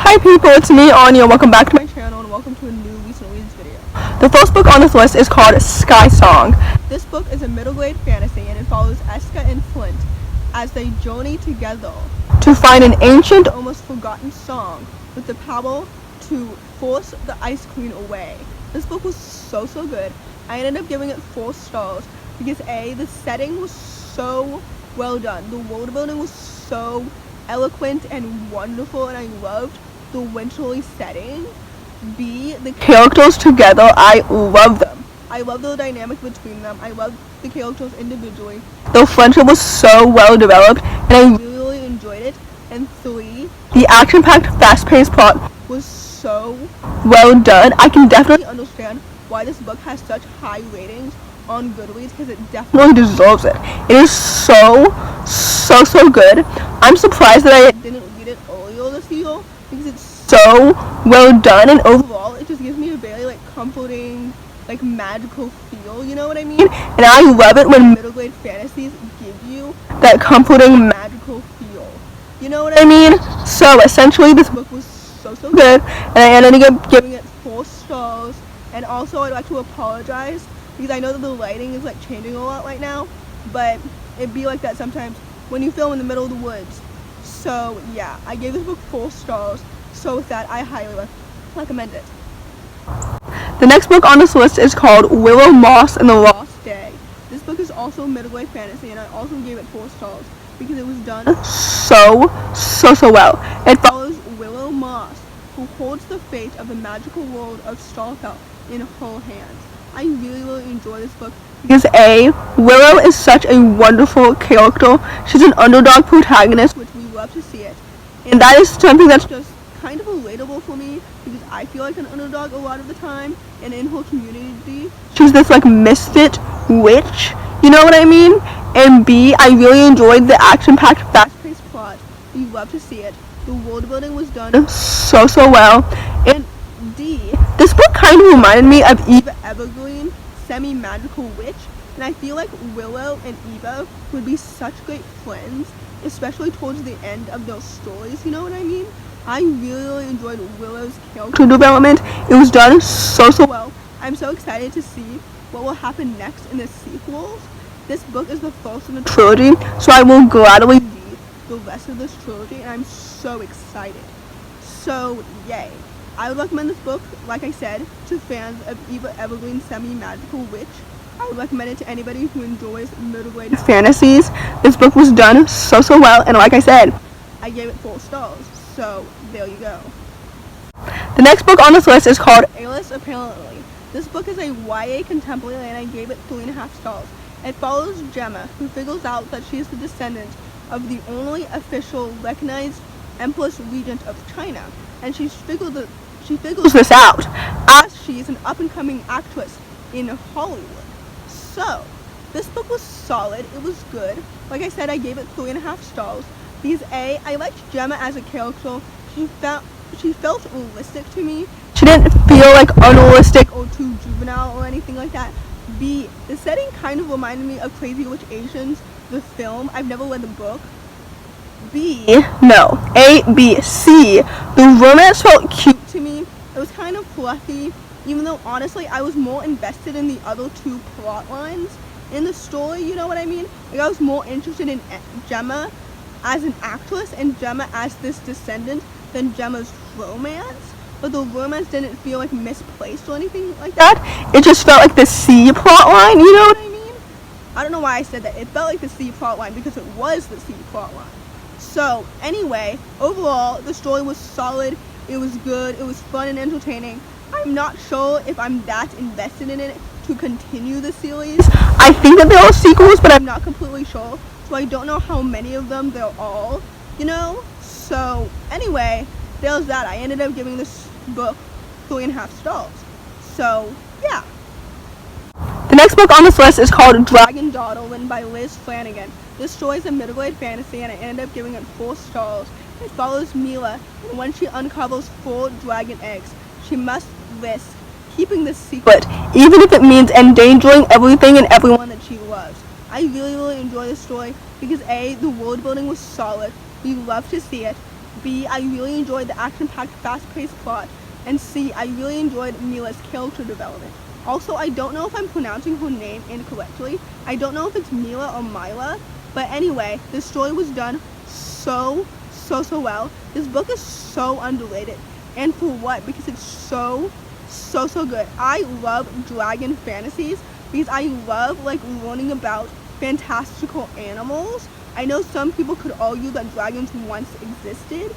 Hi people, it's me, Anja. Welcome back to my channel and welcome to a new recent reads video. The first book on this list is called Skysong. This book is a middle grade fantasy and it follows Eska and Flint as they journey together to find an ancient, almost forgotten song with the power to force the Ice Queen away. This book was so good. I ended up giving it 4 stars because A, the setting was so well done. The world building was so eloquent and wonderful and I loved the wintry setting. B, the characters together, I love them. I love the dynamic between them. I love the characters individually. Their friendship was so well developed and I really enjoyed it. And 3, the action-packed, fast-paced plot was so well done. I can definitely understand why this book has such high ratings on Goodreads because it definitely deserves it. It is so good. I'm surprised that I didn't read it earlier this year because it's so well done and overall it just gives me a very comforting, magical feel, you know what I mean? And I love it when middle grade fantasies give you that comforting, magical feel. You know what I mean? So essentially this book was so good and I ended up giving it 4 stars. And also I'd like to apologize because I know that the lighting is changing a lot right now, but it'd be like that sometimes when you film in the middle of the woods. So yeah, I gave this book 4 stars, so with that I highly recommend it. The next book on this list is called Willow, Moss, and the Lost Day. This book is also middle grade fantasy and I also gave it 4 stars because it was done so well. It follows Willow Moss, who holds the fate of the magical world of Starfell in her hands. I really enjoy this book because A, Willow is such a wonderful character. She's an underdog protagonist, which we love to see it. And that is something that's just kind of relatable for me because I feel like an underdog a lot of the time, and in her community she's this misfit witch, you know what I mean? And B, I really enjoyed the action-packed, fast-paced plot. We love to see it. The world building was done so well. And D, this book kind of reminded me of Eva Evergreen, semi-magical witch, and I feel like Willow and Eva would be such great friends, especially towards the end of their stories, you know what I mean? I really enjoyed Willow's character development. It was done so well. I'm so excited to see what will happen next in the sequels. This book is the first in the trilogy, so I will gladly read the rest of this trilogy and I'm so excited. So yay. I would recommend this book, like I said, to fans of Eva Evergreen's semi-magical witch. I would recommend it to anybody who enjoys middle grade fantasies. This book was done so well and like I said, I gave it 4 stars. So there you go. The next book on this list is called Heiress Apparently. This book is a YA contemporary and I gave it 3.5 stars. It follows Gemma, who figures out that she is the descendant of the only official recognized Empress Regent of China, and she figures this out as she is an up-and-coming actress in Hollywood. So this book was solid. It was good. Like I said, I gave it 3.5 stars because A, I liked Gemma as a character. She felt realistic to me. She didn't feel unrealistic or too juvenile or anything like that. B, the setting kind of reminded me of Crazy Rich Asians, the film. I've never read the book. A, B, C. The romance felt cute to me. It was kind of fluffy, even though honestly I was more invested in the other 2 plot lines in the story, you know what I mean? I was more interested in Gemma as an actress and Gemma as this descendant than Gemma's romance. But the romance didn't feel misplaced or anything like that. It just felt like the C plot line, you know what I mean? I don't know why I said that. It felt like the C plot line because it was the C plot line. So anyway, overall the story was solid. It was good. It was fun and entertaining. I'm not sure if I'm that invested in it to continue the series. I think that there are sequels, but I'm not completely sure. So I don't know how many of them there are, you know? So anyway, there's that. I ended up giving this book 3.5 stars. So yeah. The next book on this list is called Dragon Daughter, written by Liz Flanagan. This story is a middle grade fantasy and I ended up giving it 4 stars. It follows Mila, and when she uncovers 4 dragon eggs, she must risk keeping the secret, even if it means endangering everything and everyone that she loves. I really enjoy this story because A, the world building was solid. We love to see it. B, I really enjoyed the action-packed, fast-paced plot, and C, I really enjoyed Mila's character development. Also, I don't know if I'm pronouncing her name incorrectly. I don't know if it's Mila or Mila, but anyway, this story was done so well. This book is so underrated, and for what? Because it's so good. I love dragon fantasies because I love like learning about fantastical animals. I know some people could argue that dragons once existed,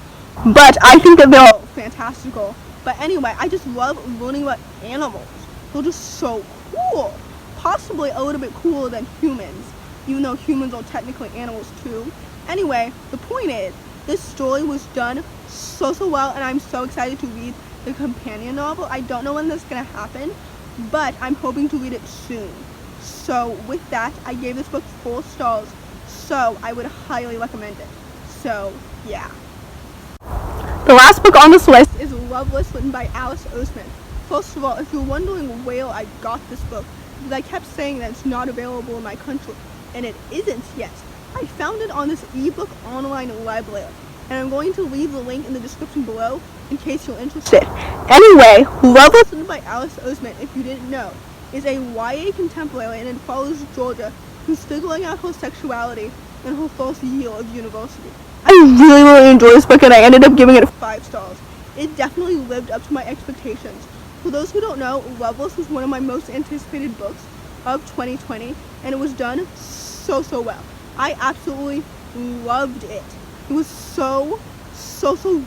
but I think that they're fantastical. But anyway, I just love learning about animals. They're just so cool. Possibly a little bit cooler than humans, even though humans are technically animals too. Anyway, the point is, this story was done so well, and I'm so excited to read the companion novel. I don't know when this is going to happen, but I'm hoping to read it soon. So with that, I gave this book 4 stars, so I would highly recommend it. So yeah. The last book on this list is Loveless, written by Alice Oseman. First of all, if you're wondering where I got this book, because I kept saying that it's not available in my country, and it isn't yet. I found it on this ebook online library, and I'm going to leave the link in the description below in case you're interested. Anyway, Loveless, written by Alice Oseman, if you didn't know, is a YA contemporary, and it follows Georgia, who's figuring out her sexuality in her first year of university. I really enjoyed this book, and I ended up giving it 5 stars. It definitely lived up to my expectations. For those who don't know, Loveless was one of my most anticipated books of 2020, and it was done so well. I absolutely loved it. It was so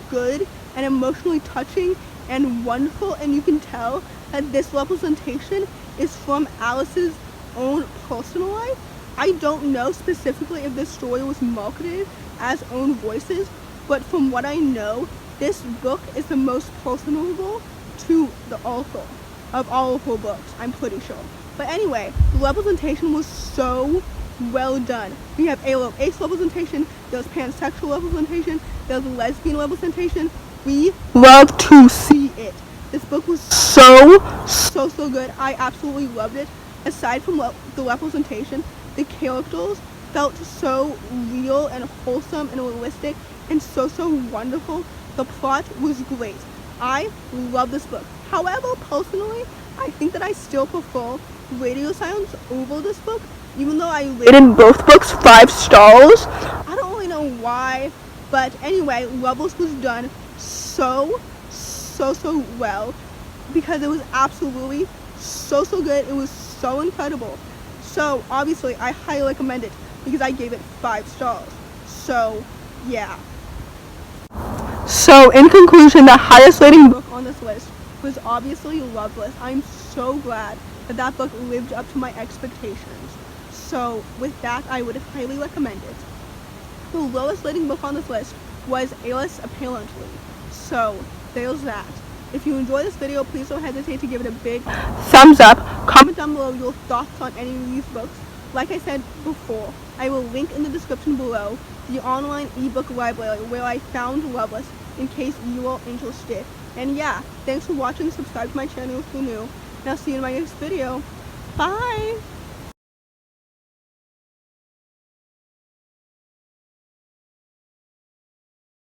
good and emotionally touching and wonderful, and you can tell that this representation is from Alice's own personal life. I don't know specifically if this story was marketed as own voices, but from what I know, this book is the most personable to the author of all of her books, I'm pretty sure. But anyway, the representation was so well done. We have ace representation, there's pansexual representation, there's lesbian representation. We love to see it. This book was so good. I absolutely loved it. Aside from the representation, the characters felt so real and wholesome and realistic and so wonderful. The plot was great. I love this book. However, personally, I think that I still prefer Radio Silence over this book, even though I rated both books 5 stars. I don't really know why, but anyway, Loveless was done so well because it was absolutely so good. It was so incredible. So obviously, I highly recommend it because I gave it 5 stars. So yeah. So in conclusion, the highest rating book on this list was obviously Loveless. I'm so glad that that book lived up to my expectations. So with that, I would highly recommend it. The lowest rating book on this list was Heiress Apparently. So there's that. If you enjoyed this video, please don't hesitate to give it a big thumbs up. Comment down below your thoughts on any of these books. Like I said before, I will link in the description below the online ebook library where I found Loveless in case you are interested. And yeah, thanks for watching. Subscribe to my channel if you're new, and I'll see you in my next video. Bye!